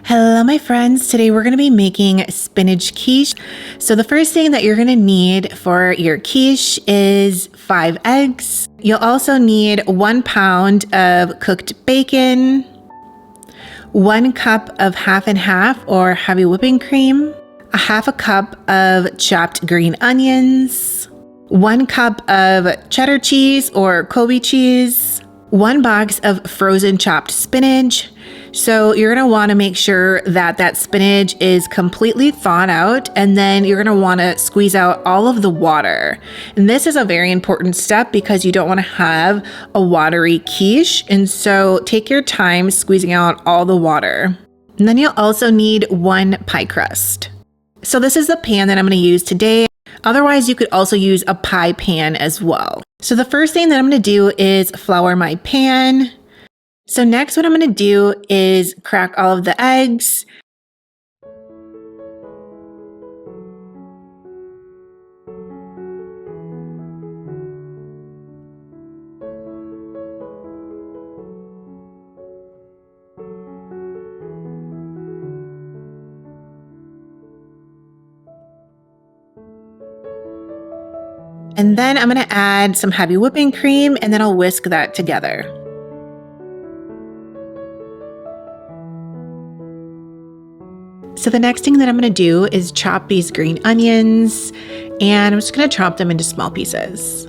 Hello, my friends. Today we're going to be making spinach quiche. So the first thing that you're going to need for your quiche is 5 eggs. You'll also need 1 pound of cooked bacon, 1 cup of half and half or heavy whipping cream, a half a cup of chopped green onions, 1 cup of cheddar cheese or Kobe cheese, 1 box of frozen chopped spinach. So you're going to want to make sure that that spinach is completely thawed out, and then you're going to want to squeeze out all of the water. And this is a very important step because you don't want to have a watery quiche. And so take your time squeezing out all the water. And then you'll also need 1 pie crust. So this is the pan that I'm going to use today. Otherwise, you could also use a pie pan as well. So the first thing that I'm going to do is flour my pan. So next, what I'm going to do is crack all of the eggs. And then I'm going to add some heavy whipping cream, and then I'll whisk that together. So the next thing that I'm going to do is chop these green onions, and I'm just going to chop them into small pieces.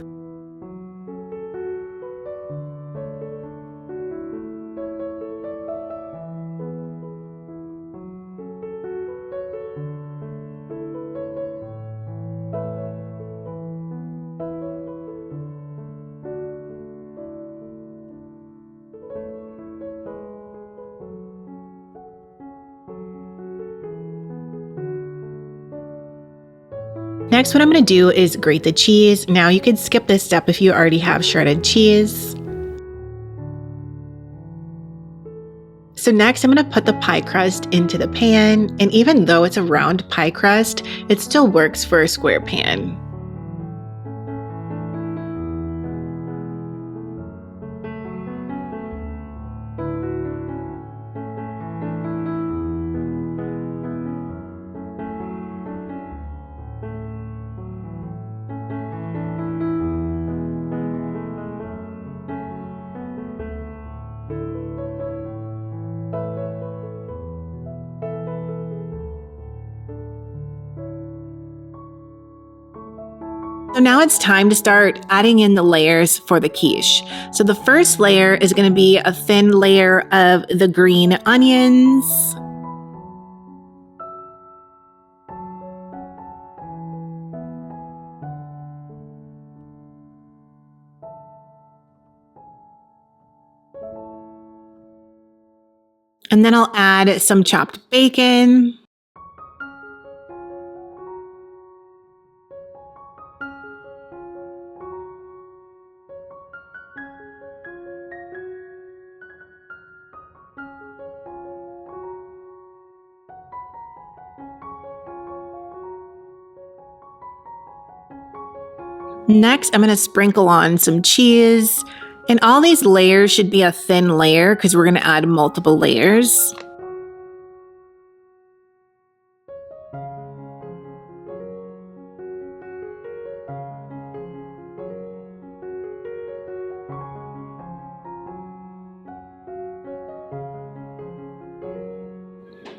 Next, what I'm going to do is grate the cheese. Now you can skip this step if you already have shredded cheese. So next, I'm going to put the pie crust into the pan. And even though it's a round pie crust, it still works for a square pan. So now it's time to start adding in the layers for the quiche. So the first layer is going to be a thin layer of the green onions. And then I'll add some chopped bacon. Next, I'm going to sprinkle on some cheese. And all these layers should be a thin layer because we're going to add multiple layers.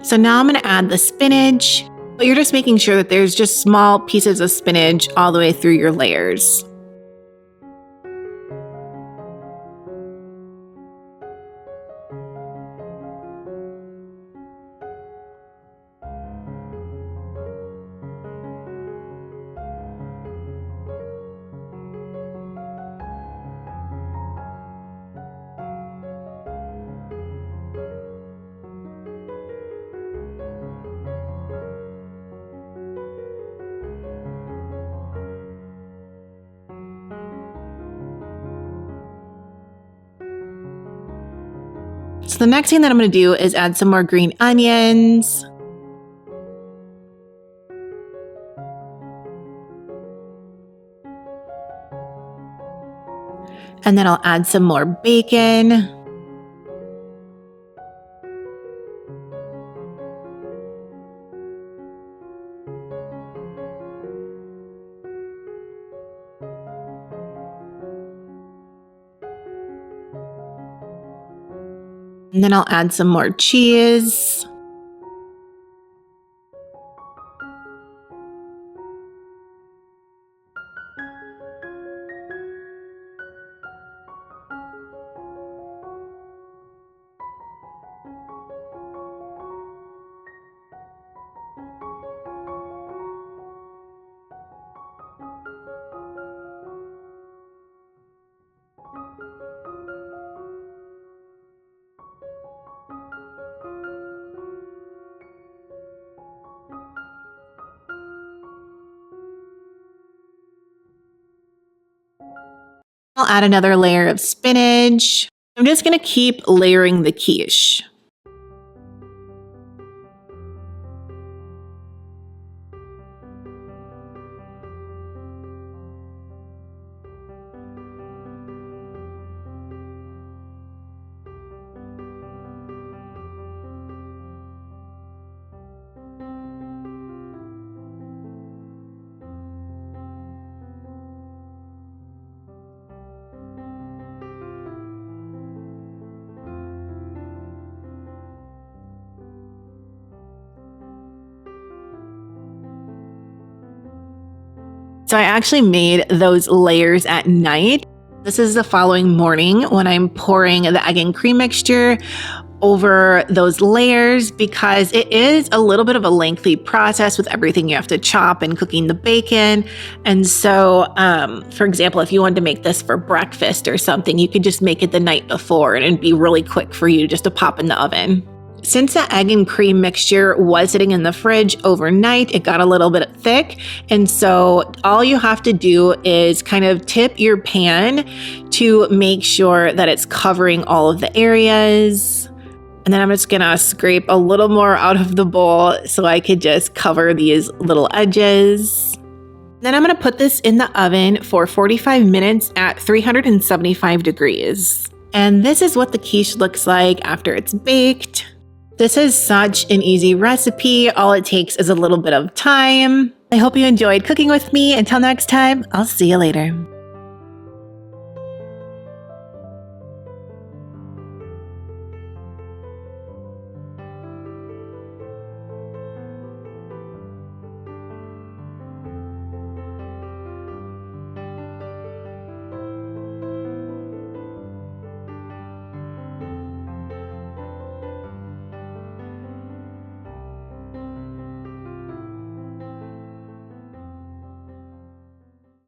So now I'm going to add the spinach, but you're just making sure that there's just small pieces of spinach all the way through your layers. So the next thing that I'm going to do is add some more green onions. And then I'll add some more bacon. And then I'll add some more cheese. I'll add another layer of spinach. I'm just going to keep layering the quiche. So I actually made those layers at night. This is the following morning when I'm pouring the egg and cream mixture over those layers, because it is a little bit of a lengthy process with everything you have to chop and cooking the bacon. And so, for example, if you wanted to make this for breakfast or something, you could just make it the night before and it'd be really quick for you just to pop in the oven. Since the egg and cream mixture was sitting in the fridge overnight, it got a little bit thick. And so all you have to do is kind of tip your pan to make sure that it's covering all of the areas. And then I'm just gonna scrape a little more out of the bowl so I could just cover these little edges. Then I'm gonna put this in the oven for 45 minutes at 375 degrees. And this is what the quiche looks like after it's baked. This is such an easy recipe. All it takes is a little bit of time. I hope you enjoyed cooking with me. Until next time, I'll see you later.